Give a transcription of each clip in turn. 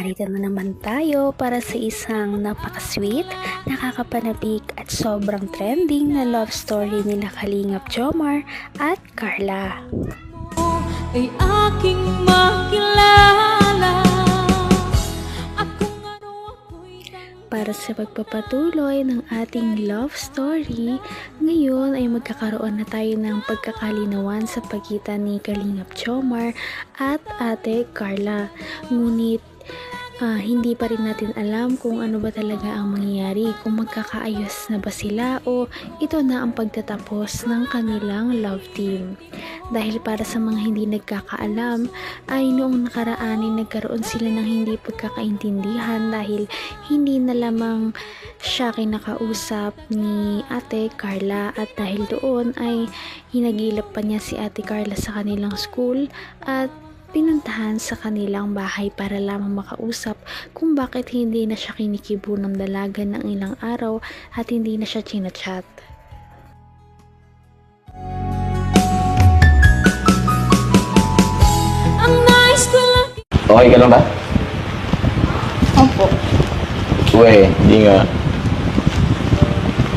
Nandito na naman tayo para sa isang napaka-sweet, nakakapanabik at sobrang trending na love story nila Kalingap Jomar at Carla. Ay aking makilala. Para sa pagpapatuloy ng ating love story, ngayon ay magkakaroon na tayo ng pagkakalinawan sa pagitan ni Kalingap Jomar at Ate Carla. Ngunit hindi pa rin natin alam kung ano ba talaga ang mangyayari, kung magkakaayos na ba sila o ito na ang pagtatapos ng kanilang love team. Dahil para sa mga hindi nagkakaalam, ay noong nakaraan ay nagkaroon sila ng hindi pagkakaintindihan dahil hindi na lamang siya kinakausap ni Ate Carla, at dahil doon ay hinagilap pa niya si Ate Carla sa kanilang school at pinuntahan sa kanilang bahay para lamang makausap kung bakit hindi na siya kinikibo ng dalaga ng ilang araw at hindi na siya chinachat. Okay ka lang ba? Opo. Uwe, hindi nga.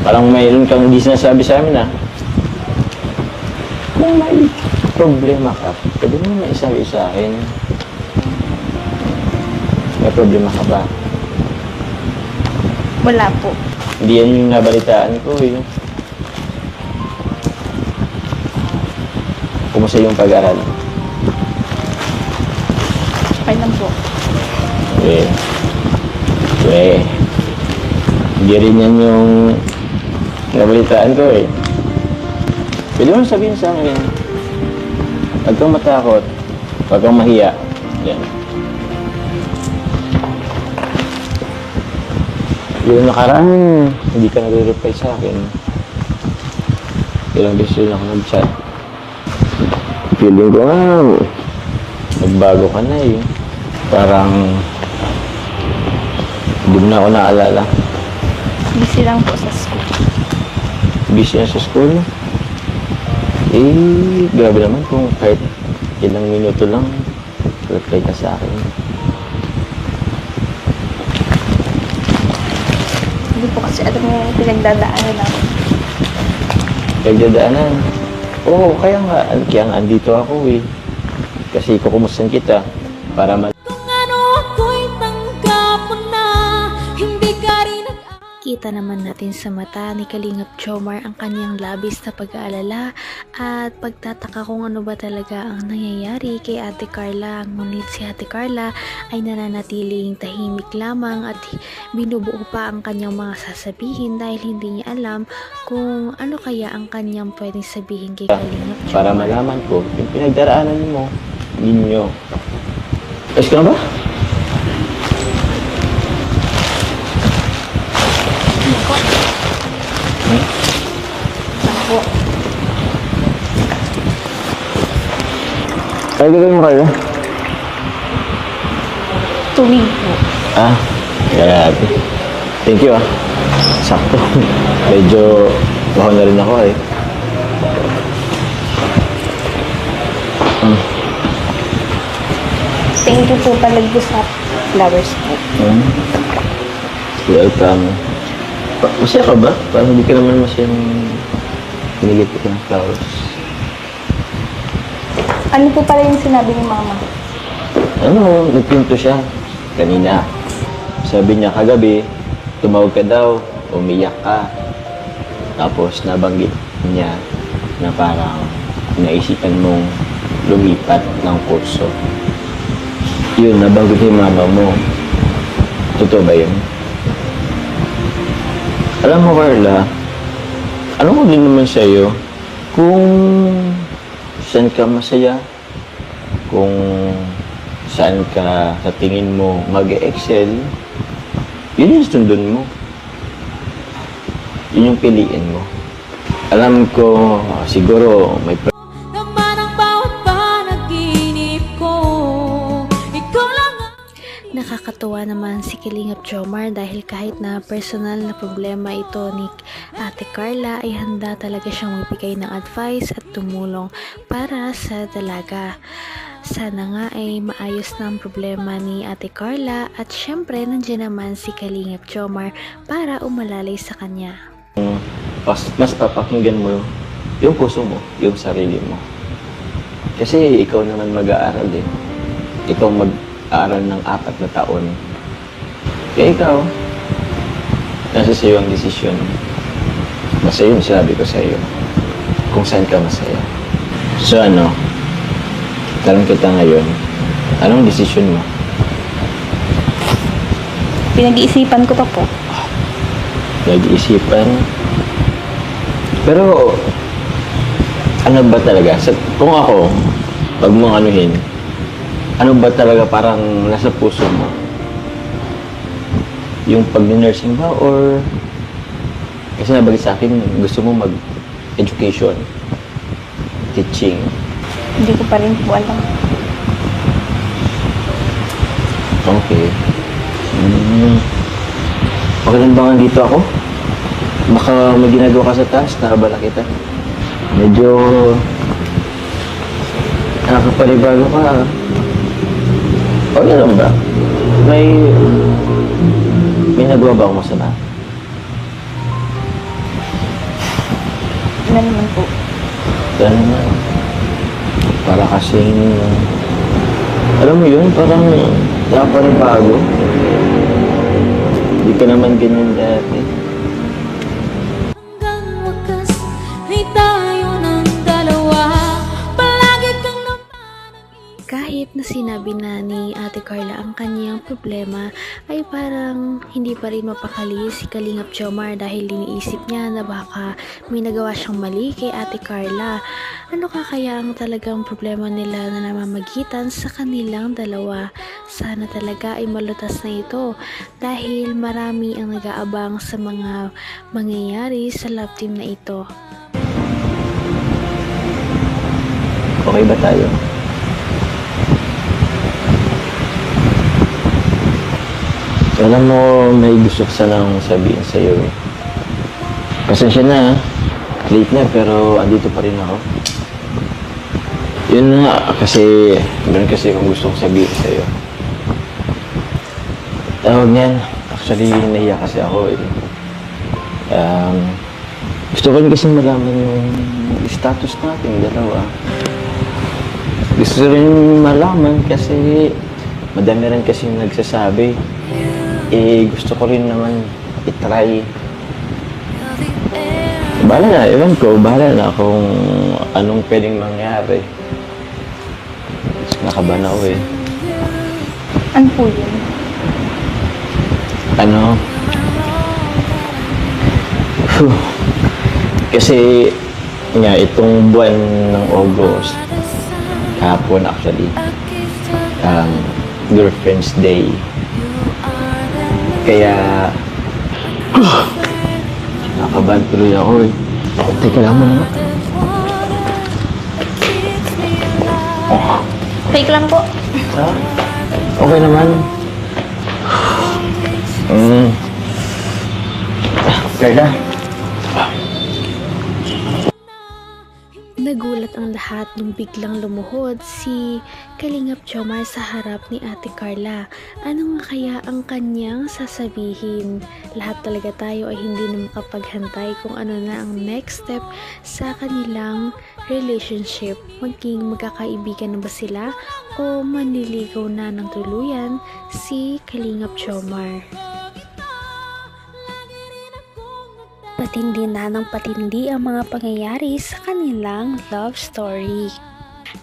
Parang mayroon kang hindi sinasabi sa amin, Kung may problema ka, pwede mo naman isabi sa akin. May problema ka ba? Wala po. Hindi yan yung nabalitaan ko, Kumusta yung pag-aral? Okay lang po. Hindi rin yan yung nabalitaan ko, Pwede mo sabihin sa akin, huwag kang matakot, huwag kang mahiya. Yan. Yung nakaraan, hindi ka nare-reply sa akin. Ilang beses rin ako nag-chat. Feeling ko nga, nagbago ka na, Parang, hindi mo na ako naalala. Busy lang po sa school. Busy na sa school? Grabe naman kung kahit ilang minuto lang, reply ka sa akin. Hindi po kasi alam yung pinagdadaanan namin. Pinagdadaanan? Oo, kaya nga andito ako, Kasi kukumustahan kita para Kung ano ako'y tanggap mo na, hindi ka rin Kita naman natin sa mata ni Kalingap Jomar ang kanyang labis na pag-aalala at pagtataka kung ano ba talaga ang nangyayari kay Ate Carla. Ngunit si Ate Carla ay nananatiling tahimik lamang at binubuo pa ang kanyang mga sasabihin dahil hindi niya alam kung ano kaya ang kanyang pwedeng sabihin kay Kalingap Jomar. para malaman ko yung pinagdaraanan mo, ninyo. Ayos ka na ba? po. Kaya gagawin mo kayo? Tubig po. Grabe. Thank you, Sakto. Medyo bahon na rin ako, Thank you po palagi sa flowers po. Welcome. Masaya ka ba? Parang hindi ka naman masyadong pinigit ng flowers. Ano po pala yung sinabi ni Mama? Nagpinto siya kanina. Sabi niya kagabi, tumawag ka daw, umiyak ka. Tapos nabanggit niya na parang naisipan mong lumipat ng kurso. Yun, nabanggit ni Mama mo. Totoo ba yun? Alam mo, Carla, alam ko din naman sa'yo kung saan ka masaya, kung saan ka sa tingin mo mag-excel, yun yung sundon mo. Yun yung piliin mo. Alam ko, siguro may Naman ang bawat panaginip ko. Ikaw lang ang Nakakatuwa naman si Kalingap Jomar dahil kahit na personal na problema ito ni Ate Carla ay handa talaga siyang magbigay ng advice at tumulong para sa dalaga. sana nga ay maayos na ang problema ni Ate Carla at syempre nandiyan naman si Kalingap Jomar para umalalay sa kanya. Mas papakinggan mo yung puso mo, yung sarili mo. Kasi ikaw naman mag-aaral eh. Ikaw mag-aaral ng 4 na taon. Kaya ikaw, nasa sa'yo ang desisyon. Basta yun sabi ko sa'yo. Kung saan ka masaya. So tanong kita ngayon, anong desisyon mo? Pinag-iisipan ko pa po. Nag-iisipan? Pero, ano ba talaga? Kung ako, pag mong anuhin, ano ba talaga parang nasa puso mo? Yung pag-nursing ba or kasi nabagay sa akin, gusto mo mag-education, teaching. Hindi ko pa rin po alam. Okay. Okay lang ba nga dito ako? Baka may ginagawa ka sa taas, nakabala kita. Medyo nakakapanibago ka. Okay lang ba? May nagawa ba akong masama? Ano naman po? Ano naman? Para kasing alam mo yun, parang nakapanibago. Hindi ka naman ganyan dati. Hanggang wakas ay tayo ng dalawa. Palagi kang napanagin. Kahit na sinabi na ni Ate Carla ang kanyang problema, ay parang hindi pa rin mapakali si Kalingap Jomar dahil iniisip niya na baka may nagawa siyang mali kay Ate Carla. Ano kaya ang talagang problema nila na namamagitan sa kanilang dalawa? Sana talaga ay malutas na ito dahil marami ang nag-aabang sa mga mangyayari sa love team na ito. Okay ba tayo? Alam mo, may gusto ko sanang sabihin sa'yo eh. Pasensya na, late na pero andito pa rin ako. Yun nga, kasi meron kasi akong gusto kong sabihin sa'yo. Tawag niyan, actually nahiya kasi ako eh. Gusto ko rin kasi malaman yung status natin dalawa. Gusto rin malaman kasi madami rin kasi nagsasabi. Gusto ko rin naman itry. Bahala na, ewan ko, bahala na kung anong pwedeng mangyari. Nakabahan ako eh. Ano po yun? Kasi nga itong buwan ng August, kahapon actually, Girlfriend's Day. Kaya nakabahan tuloy ako eh. Teka lang muna. Fake lang po. Ha? Okay naman. Carla. Nagulat ang lahat nung biglang lumuhod si Kalingap Jomar sa harap ni Ate Carla. Ano nga kaya ang kanyang sasabihin? Lahat talaga tayo ay hindi na makapaghantay kung ano na ang next step sa kanilang relationship. Magkakaibigan na ba sila o manliligaw na ng tuluyan si Kalingap Jomar? Patindi na ng patindi ang mga pangyayari sa kanilang love story.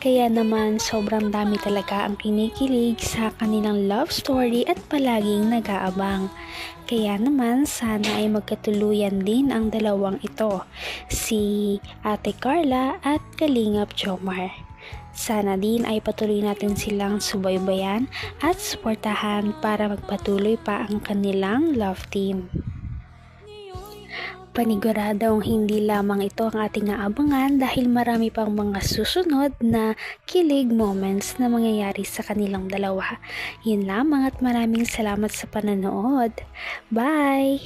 Kaya naman sobrang dami talaga ang kinikilig sa kanilang love story at palaging nag-aabang. Kaya naman sana ay magkatuluyan din ang dalawang ito, si Ate Carla at Kalingap Jomar. Sana din ay patuloy natin silang subaybayan at suportahan para magpatuloy pa ang kanilang love team. Paniguradong hindi lamang ito ang ating aabangan dahil marami pang mga susunod na kilig moments na mangyayari sa kanilang dalawa. Yun lamang at maraming salamat sa pananood. Bye!